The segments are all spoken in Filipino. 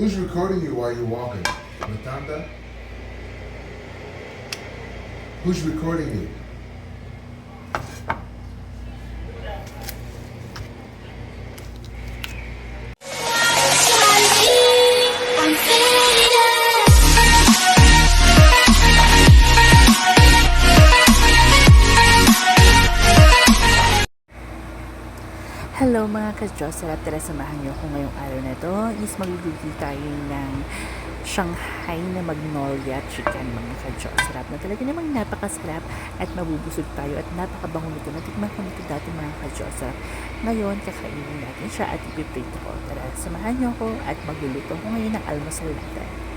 Who's recording you while you're walking? Matanda? Who's recording you? Hello mga ka-Diyos, sarap tara samahan niyo ko ngayong araw na to is magluluto tayo ng Shanghai na Magnolia Chicken mga ka-Diyos. Sarap na talaga namang napakasarap at mabubusog tayo at napakabango nito. Natikman ko nito dati mga ka-Diyos. Ngayon, kakainin natin siya at ipiprito ko. Tara, samahan niyo ko at magluluto ko ngayon ng almusal natin.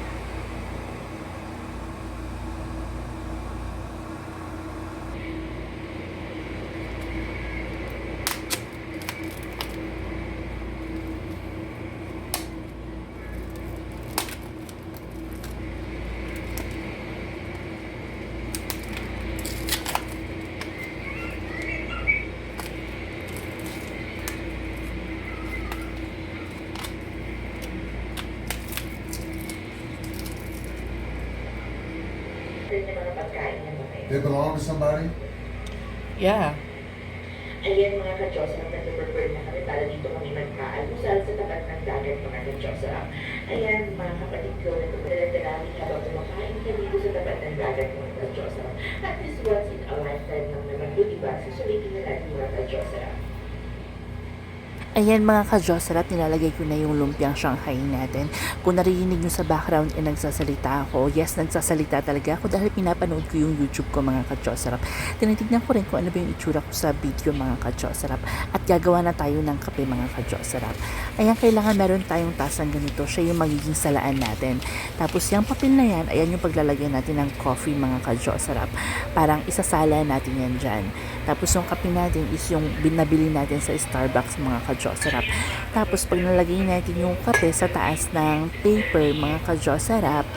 They belong to somebody? Yeah. Ayan mga ka-Diyos, nag-prepare na kami para dito kami magka-almusal sa tapat ng dagat mga ka-Diyos. Ayan mga kapatid ko, nagpapadala namin habang kumakain ka dito sa tapat ng dagat mga ka-Diyos. At this once in a lifetime lang naman po, diba? Susulitin na natin mga ka-Diyos. Ayan mga ka-Diyos, sarap, nilalagay ko na yung lumpiang Shanghai natin. Kung narinig nyo sa background, nagsasalita ako. Yes, nagsasalita talaga ako dahil pinapanood ko yung YouTube ko mga ka-Diyos, sarap. Tinitignan ko rin kung ano ba yung itsura ko sa video mga ka-Diyos, sarap. At gagawa na tayo ng kape mga ka-Diyos, sarap. Ayan, kailangan meron tayong tasang ganito. Siya yung magiging salaan natin. Tapos yung papel na yan, ayan yung paglalagay natin ng coffee mga ka-Diyos, sarap. Parang isasala natin yan dyan. Tapos yung kape natin is yung binabili natin sa Starbucks mga ka-Diyos, sarap. Tapos pag nalagay natin yung kape sa taas ng paper mga ka-Diyos, sarap,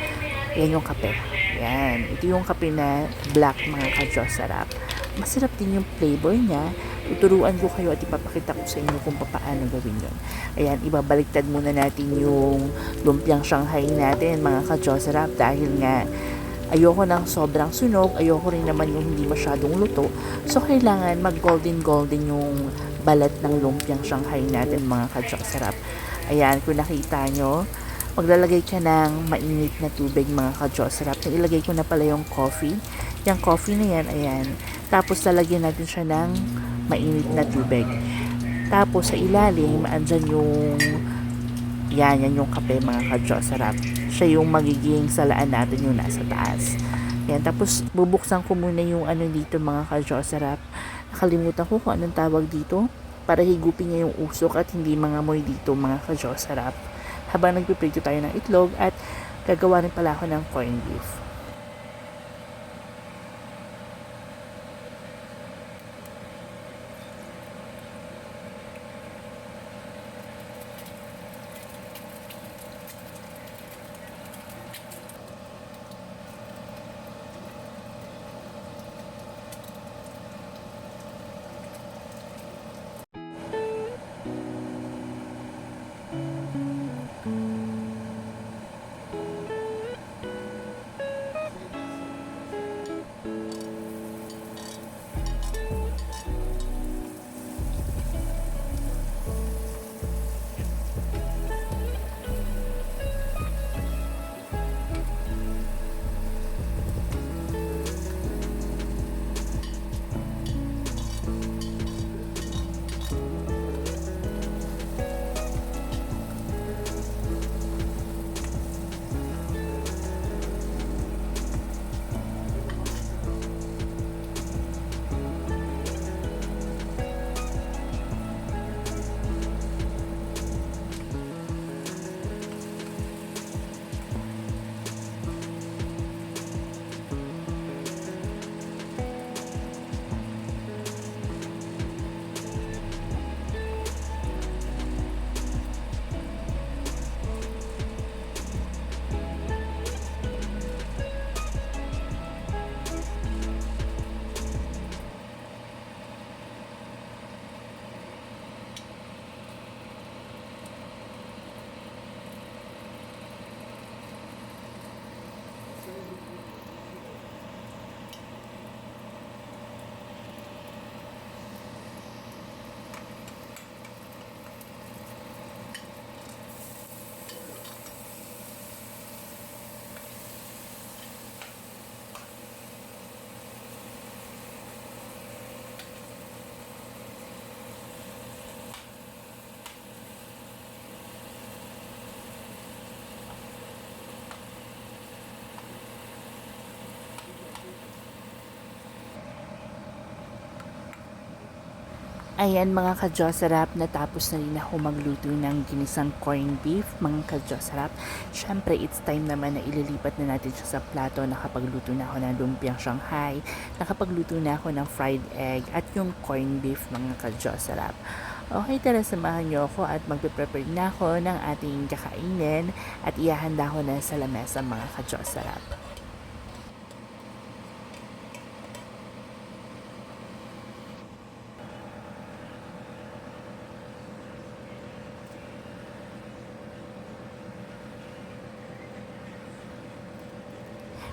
yan yung kape. Yan, ito yung kape na black mga ka-Diyos, sarap. Masarap din yung flavor niya. Tuturuan ko kayo at ipapakita ko sa inyo kung paano gawin yun. Ayan, ibabaliktad muna natin yung lumpiang Shanghai natin mga ka-Diyos, sarap, dahil nga ayoko ng sobrang sunog, ayoko rin naman yung hindi masyadong luto. So, kailangan mag golden yung balat ng lumpiang Shanghai natin mga ka-Diyos, sarap. Ayan, kung nakita nyo, maglalagay ka ng mainit na tubig mga ka-Diyos, sarap. Ilagay ko na pala yung coffee. Yung coffee na yan, ayan. Tapos, lalagyan natin siya ng mainit na tubig. Tapos, sa ilalim, andyan yung yan yung kape mga ka-Diyos, sarap. Siya yung magiging salaan natin yung nasa taas. Yan, tapos bubuksan ko muna yung ano dito mga ka-Diyos, sarap. Nakalimutan ko kung anong tawag dito para higupin niya yung usok at hindi mangamoy dito mga ka-Diyos, sarap. Habang nagpiprito tayo ng itlog at gagawa rin pala ako ng corned beef. Ayan mga ka-Diyos-sarap, natapos na rin ako magluto ng ginisang corned beef mga ka-Diyos-sarap. Syempre, it's time naman na ililipat na natin siya sa plato. Nakapagluto na ako ng lumpiang Shanghai, nakapagluto na ako ng fried egg at yung corned beef mga ka-Diyos-sarap. Okay, tara samahan niyo ako at magpe-prepare na ako ng ating kakainin at ihahanda ko na sa lamesa mga ka-Diyos-sarap.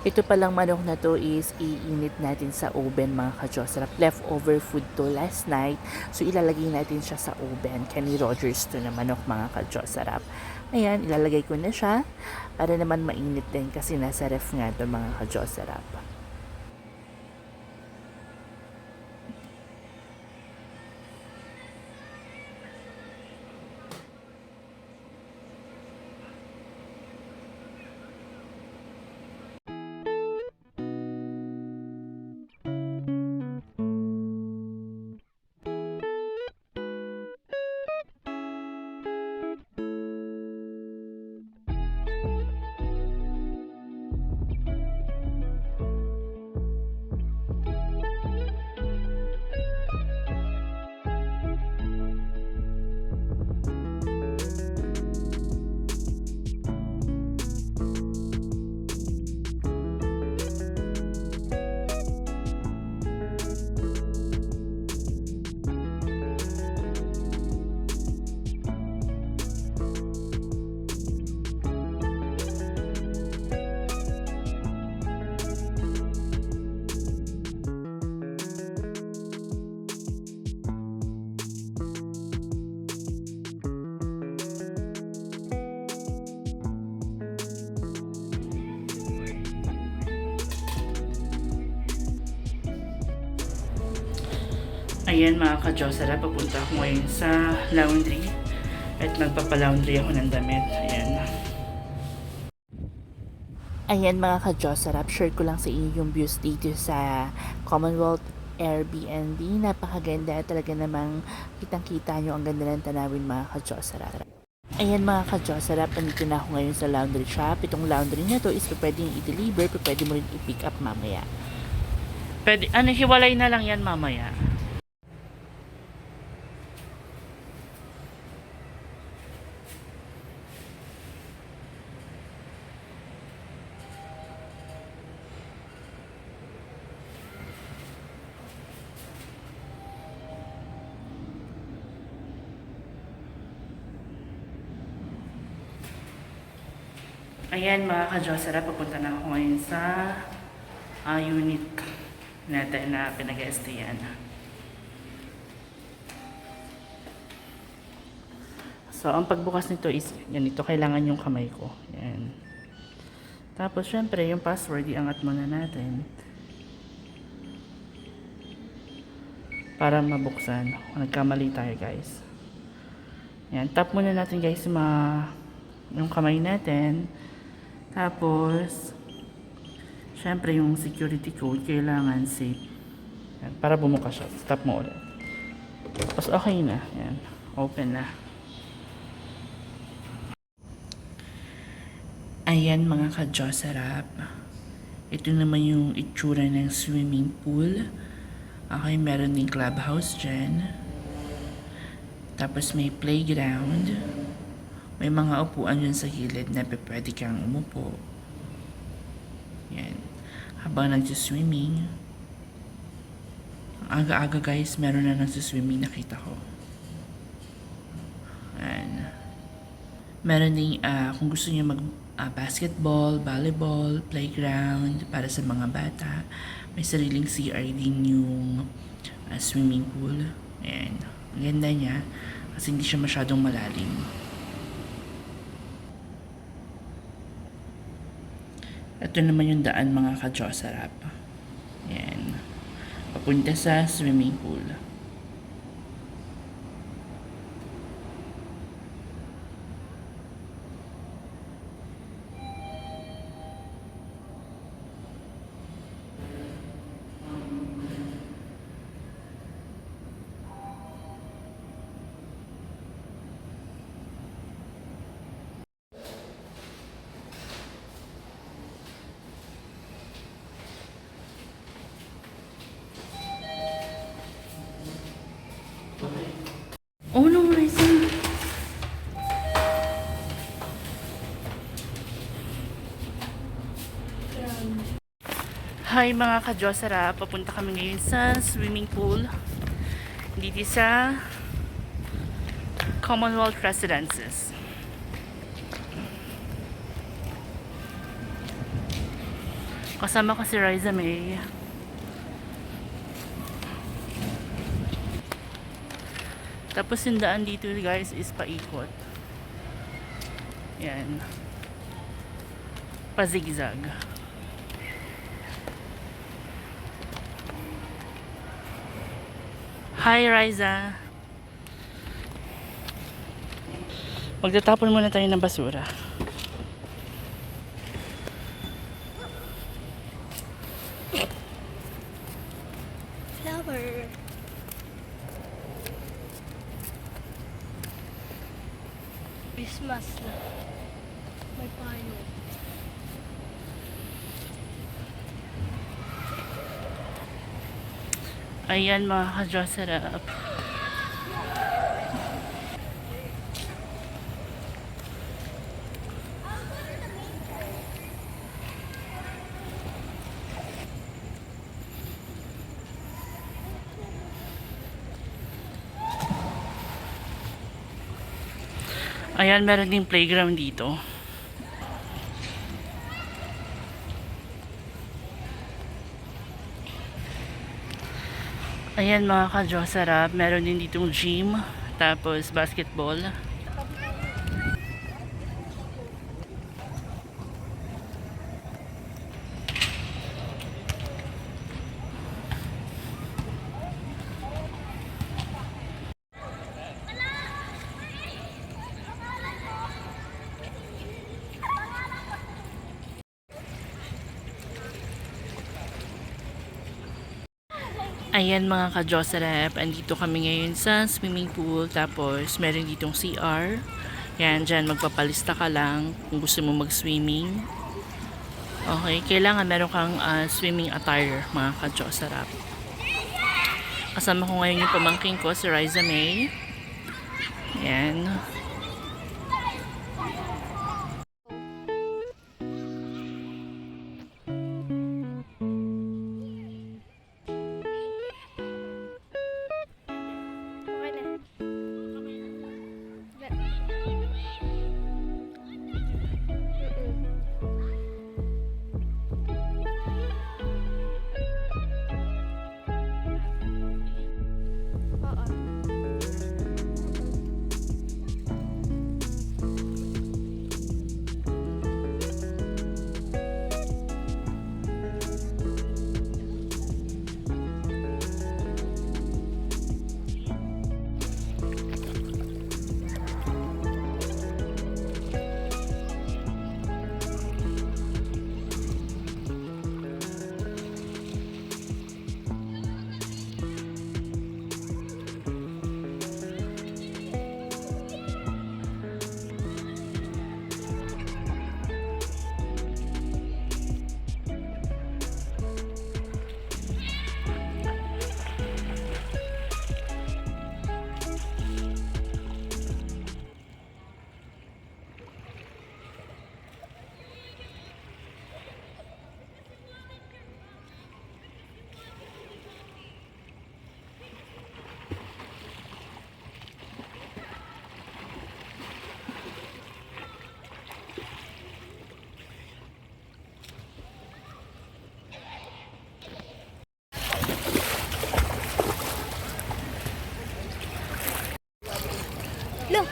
Ito palang manok na to is iinit natin sa oven mga ka-Diyos-sarap. Leftover food to last night. So ilalagay natin siya sa oven. Kenny Rogers to na manok mga ka-Diyos-sarap. Ayan, ilalagay ko na siya para naman mainit din kasi nasa ref nga to mga ka-Diyos-sarap. Ayan mga ka-Diyos-sarap, papunta ako ngayon sa laundry at magpapalaundry ako ng damit. Ayan. Ayan mga ka-Diyos-sarap, share ko lang sa inyo yung views dito sa Commonwealth Airbnb. Napakaganda, talaga namang kitang-kita nyo ang ganda ng tanawin mga ka-Diyos-sarap. Ayan mga ka-Diyos-sarap, nandito na ako ngayon sa laundry shop. Itong laundry na to is pwedeng i-deliver, pwede mo rin i-pick up mamaya. Pwede, hiwalay na lang yan mamaya. Ayan mga ka-Diyos-sarap, papunta na ako ngayon sa unit natin na pinag-estayan. So, ang pagbukas nito is, ganito, kailangan yung kamay ko. Ayan. Tapos, syempre, yung password, iangat muna natin. Para mabuksan. Nagkamali tayo, guys. Ayan, tap muna natin, guys, yung kamay natin. Tapos, syempre yung security code, kailangan safe. Yan, para bumukas siya. Stop mo ulit. Tapos okay na. Yan, open na. Ayan mga ka-Diyos-sarap. Ito naman yung itsura ng swimming pool. Okay, meron ding clubhouse dyan. Tapos may playground. May mga upuan yun sa gilid na pwede kang umupo. Yan. Habang nagsuswimming. Ang aga-aga guys, meron na nagsuswimming, nakita ko. Yan. Meron din, kung gusto niyo mag basketball, volleyball, playground para sa mga bata. May sariling CR din yung swimming pool. Yan. Ang ganda niya kasi hindi siya masyadong malalim. Ito naman yung daan mga ka-Diyos-sarap. Yan. Papunta sa swimming pool. Hi mga ka-Josara, papunta kami ngayon sa swimming pool dito sa Commonwealth Residences. Kasama ko si Riza May. Tapos yung daan dito guys is paikot. Yan. Pa-zigzag. Hi Riza. Magtatapon muna tayo ng basura. Flower. Christmas na. May payo. Ayan mga ka-Josara. Ayan, meron ding playground dito. Ayan mga ka-Josara, meron din ditong gym, tapos basketball. Ayan mga ka-Josarap, andito kami ngayon sa swimming pool, tapos meron ditong CR. Yan, dyan magpapalista ka lang kung gusto mo mag-swimming. Okay, kailangan meron kang swimming attire mga ka-Josarap. Kasama ko ngayon yung pamangking ko, si Riza May. Yan. Okay na. Look.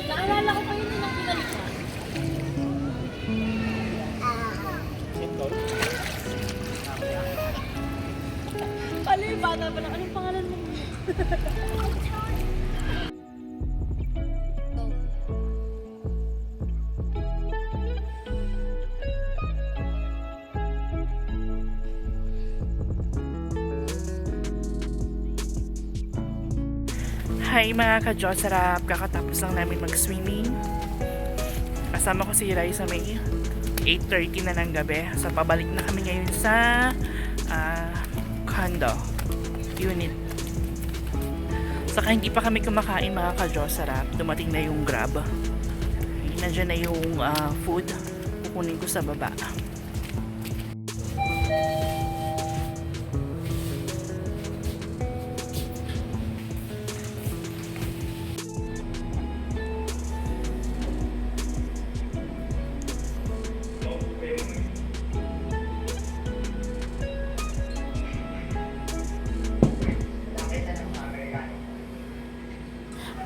Naalala ko pa yun nung binalik ko. Pala yung bata pa lang. Anong pangalan mo? Hi mga ka-Josarap, kakatapos lang namin mag-swimming. Kasama ko si Raisa May. 8:30 na ng gabi. So pabalik na kami ngayon sa condo unit. Saka hindi pa kami kumakain mga ka-Josarap. Dumating na yung Grab. Nandiyan na yung food. Kukunin ko sa baba.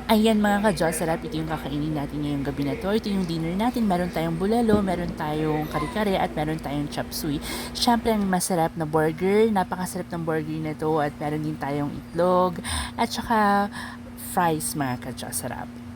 Ayan mga ka-Josarap, ito yung kakainin natin ngayong gabi na to. Ito yung dinner natin. Meron tayong bulalo, meron tayong kare-kare, at meron tayong chop suey. Siyempre, ang masarap na burger. Napakasarap ng burger na to. At meron din tayong itlog. At saka fries mga ka-Josarap.